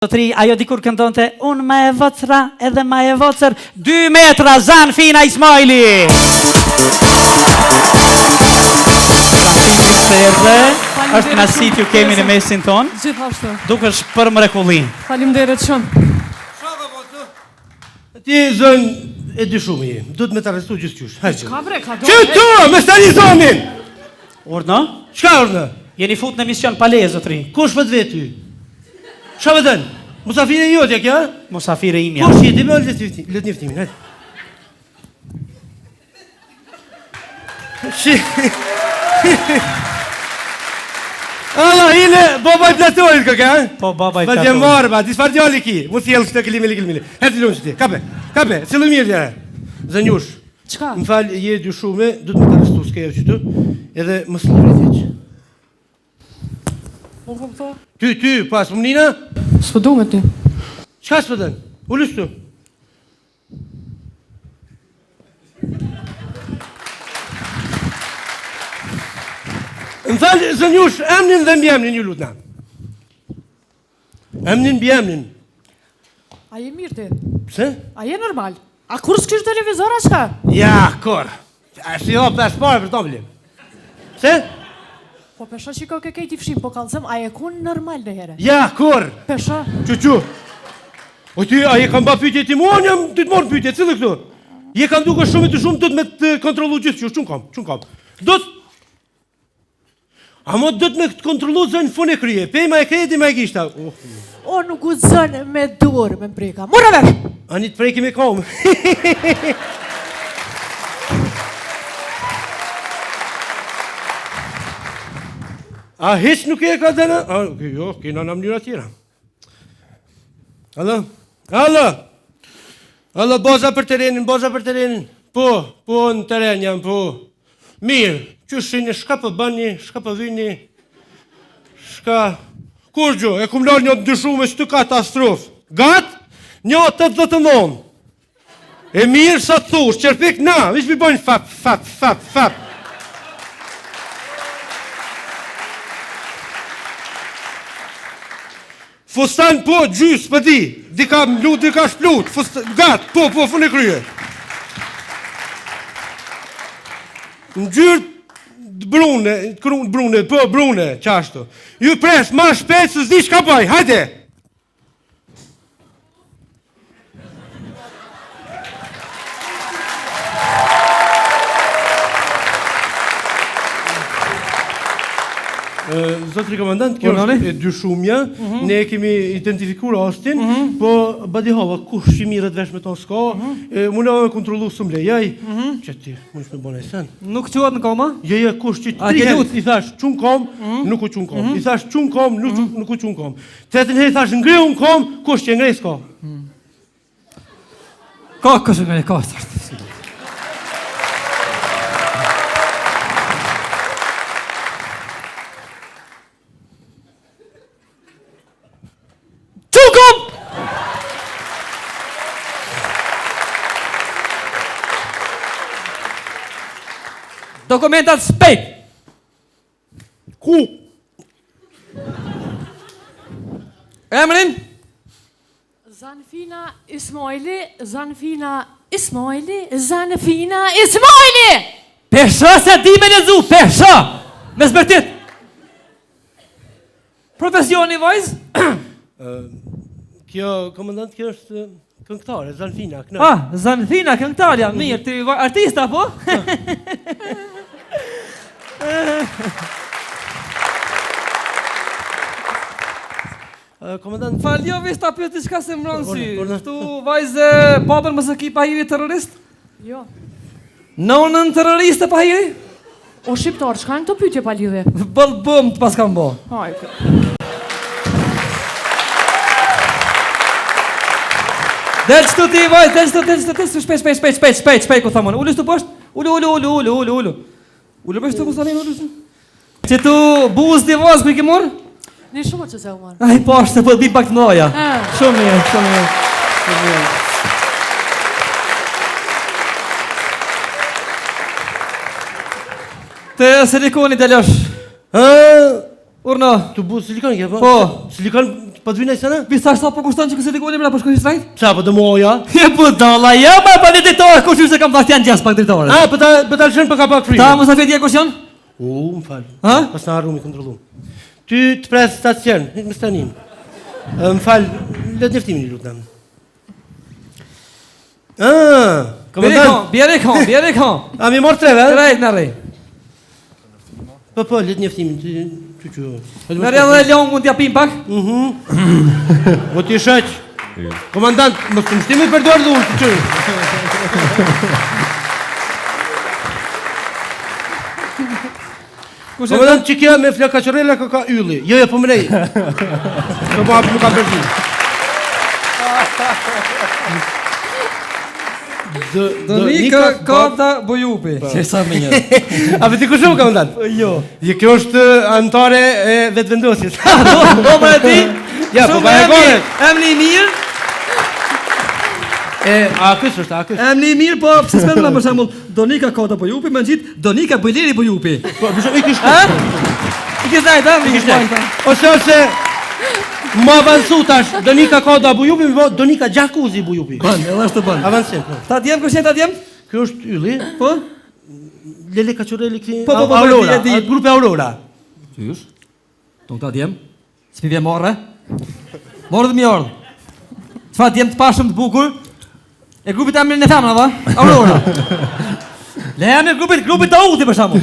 Zotri, ajo dikur këndonte, unë ma e vocra edhe ma e vocër, 2 metra, Zanfina Ismaili! Zanfini Serre, është nasit ju kemi në mesin tonë, Gjithashtu. dukesh për mrekullin. Faleminderit shumë. Ti zën e dy shumë i, du të me të arrestu gjithë qysh. Ka bre, ka do. Që tu, me stani zonin! Urno? Qka urnë? Jeni fut në mision pale, zotri. Kush për të vetë ty? Qa më dënë? Musafire jotja kja? Musafire imja. Kush jeti me let njëftimin, hajtë. Allah, hile, baba i platorit këka, ha? Po, baba i platorit. Fardje marë, ba, disë fardjali ki. Mu thjelë këtë këlimili. Herë të lunë që ti, kape, cilë mirë tjera. Zënjush. Qka? Më falë, je dy shume, du të më të arrestu s'ke e qytu, edhe më së lërë tjeq. Po, po. Ty, pas, më nina? S'po du me ty. Qka s'pë dënë? U lështu? Më falë, zënjush, emnin dhe mbjemnin ju lutna. Emnin mbjemnin. A je mirë ti? Pse? A je normal? A kur s'kish televizor a shka? Ja, kor. A si hop pas pare për to më lim. Pse? Po pesha që ke kejti fshim, po kalëzëm, a je kun normal dhe here? Ja, kor. Pesha? Që. O ti, a je kam ba pytje ti mua, njëm ty të morë pytje, cilë këtu? Je kam duke shumë të shumë, do të me të kontrolu gjithë që, qënë kam. Do të... Amo do të me të kontrolu zënë fune krye, pej ma e kredi ma e gishta. O, nuk u zënë me dur, me mbrika. Mura vesh! Ani të prejki me kom. A hiç nuk e ka dëna? Jo, kena në mënyra tjera. Allo, boza për terenin. Po, në teren jam, po. Mirë, qëshini, shka për bëni, shka për vini, shka... Kur gjo, e kum lorë një të dyshume që të katastrofë. Gatë, një 89. E mirë sa të thush, qërpik, na, vish mi bojnë fap. Fustan po, gjys, pëdi, dika mlut, dika shplut, gatë, po, fune krye. Në gjyrë brune, qashtu. Ju pres, ma shpet, së zdi shka baj, hajde! Zotri komandant, kjo është e dyshumja, ne kemi identifikur rastin, po badi hava, kush që mirët vesh me ton s'ka, muna me kontrolu së mlejaj, që ti, mu ishme bone sen. Nuk quat në koma? Jo, kush që tri herë, i thash qun kom, nuk u qun kom, i thash qun kom, nuk u qun kom. Tretën herë i thash ngre unë kom, kush që ngre s'ka. Ka, kush ngre, ka. Dokumentat spejt! Ku? Emrin? Zanfina Ismaili. Pesha se di me lezu, pesha! Me zbërtit! Profesioni, vajz? Kjo, komandant, kjo është këngëtare, Zanfina, kënë. Zanfina, këngëtarja, mirë, ti artista, po? Komandant... Faljo, vish ta pjeti qka se më rënë sy. Tu, vajzë, papër mësë ki pahiri terrorist? Jo. Nonën terroriste pahiri? O shqiptar, qka në të pytje pa lidhe? Bëllë bëm të pas kam bo. Hajtë. Del qëtu ti, vajzë, del qëtu, shpejt, ku thamon. Ullu shtu poshtë, ullu. Ullu për shtu ku salin, ullu shtu. Që tu buz di vazë, ku i ki morë? Një shumë që se u marë. Aj, poshtë, se po të bim pak të noja. Shumë mirë. Të silikoni të lësh. Urna. Tu bu silikon kje, po? Po. Silikon Po të vinë ai sana? Vi thash sa po kushton që kësë ligoni më po shkoj strajt? Qa po të moja? Je po dalla, ja pa drejtore, kush se kam thënë janë gjas pak drejtore. Ah, po ta lëshën për ka pak frikë. Ta mos afet je kush janë? Më fal. Ha? Pas na harrumi kontrollum. Ty të pres stacion, me stanin. Më fal, le të njeftimin i lutem. Komandant. Bjerë kon. A mi mor treve? Drejt në rrej. Po, le të njeftimin, ty që. Në rrej dhe long mund t'ja pim pak? Po t'i shaq. Komandant, më të mështimi për dorë dhe unë, ty që. Komandant që kja me flakaqërela ka ylli. Jo, po më nej. Që po hapë më ka përgjim. Donika Kota Bojupi. Që sa më një. A veti ku shumë, komandant? Jo. Kjo është antare e vetëvendosjes. Do më e ti? Ja, po pa e gore. Emni i mirë? A kësë është, a kësë? Emni i mirë, po pëse s'me në për shembull Donika Kota Bojupi, më në gjitë Donika Bojleri Bojupi. Po, përshëm, i kishtë. I kishtë najtë, i kishtë najtë. Ose më avancu tash, Donika Kota Bojupi, më Donika Gjakuzi Bojupi. Ban, edhe është të ban. Avancim, po. Ta djemë, kështë ta djemë? Kjo është ylli. Po? Lele Kaqureli këti Po, Aurora, di. grupe Aurora. Qysh? Tonë ta djemë? S'pi vje morë? Morë dhe mi ordë. Qfa djemë të pashëm të bukur? E grupit e emrin e femna, va? Aurora. Le emrin grupit të Auti, për shamu.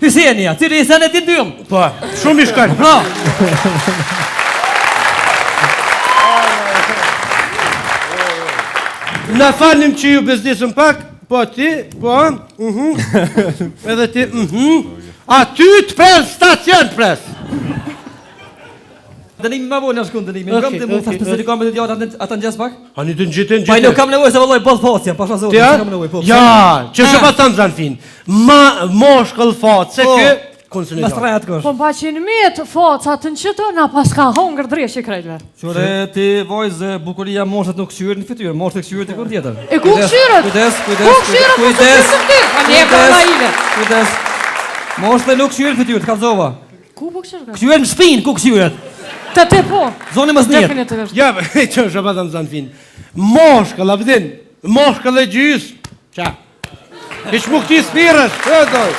Hysenia, tyri i sen e ti dyllë. Po, shumë i shkallë. Pra. Na falim që ju bezdisëm pak, po ti, po, edhe ti, a ty të pres, stacion të pres. Dënimi ma bojnë në shkun dënimi. Në kam të mund, thashtë se kam e të djallë ata në gjesë pak? A një të në gjithë, Pa i nuk kam nevoj se vëlloj bëllë focja, pasha zotë, Tja? kam nevoj, po. Ja, që shë pa të në zanë fin. Moshkëll fatë, se kë, kënë së në Mas gjatë. trajat kosh. Po pa që në mjetë focat në qëto, na pas ka hongër dreshë i krejtve. Qore ti vojzë bukuria moshët nuk këshyrë në fytyrë, moshët e këshyrë të kur tjetër. E ku këshyrët? Ku këshyrët po së këshyrët ty? A një e ka ma ile. Kujdes. Moshët e nuk këshyrë në fytyrë, të kalzova. Ku po këshyrët? Këshyrë në shpinë, ku këshyrët? Të te po. Zoni më snjetë. Definitivisht. Ja, që shë pa të në zanë fin. Moshkëll, a pëtin, moshkëll e gjysë. Qa? Ish mu këti spirës, që doj.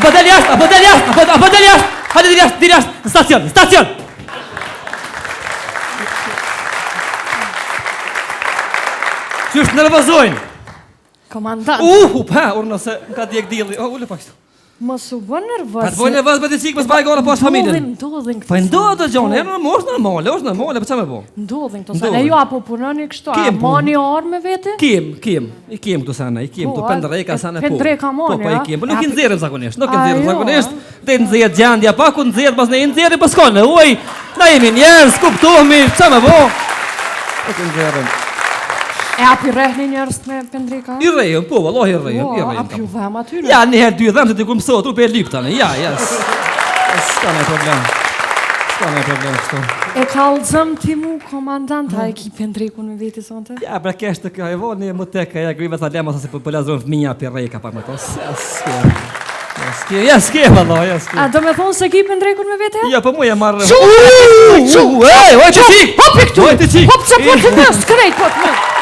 Apo del jashtë, apo del jashtë, apo del jashtë. Hajde del jashtë, në stacion, në stacion. Qështë nervozojnë. Komandant, Pa, urë nëse ka djek dili. Ule pak shtu. më su bë Pa të nervës. bojnë nervoz për të cikë, mësë bajgore pas familjen. Ndodhin Pa ndodhë të gjonë, është normale, për që me bo? Ndodhin këto Ndodhin. sana. E ju apo punoni kështu, a Kem punë. mani arë me vete? I kem këtu sana, i kem Po, këtu pendreka sana po. pendreka moni, Po, i a? kem, po nuk i nxjerrim zakonisht, nuk i A, nxjerrim jo, zakonisht. a? Te nxjerr gjendja pa ku nxjerr pas ne i nxjerrim pas kone. Uaj, na jemi njerëz, kuptohemi, ç'a me bo? Nuk i nxjerrim. E api rehni njerës me pendreka? I rrejëm, po, vallahi i rrejëm, i Po, rrejëm. api ju vëm atyre? Ja, një herë dy dhem se ti ku mësot, u pe lyp tani. Ja, s'ka me problem. S'ka me problem kështu. E kallëzëm ti mu, komandant, a e ki pendrekun me veti sonte? Ja, pra kesh të ka e voni më tek ja grive tha lema sa se po lazon fëmia pi rreka pak më tos. Ja, s'ke vallahi, ja s'ke. A do me thonë se ki pendrekun me vete? Ja, po mu e marrë. Ej, Ej, oj, të qik! Hop i këtu! Oj, të qik! Hop që po të mës, krejt po të mës!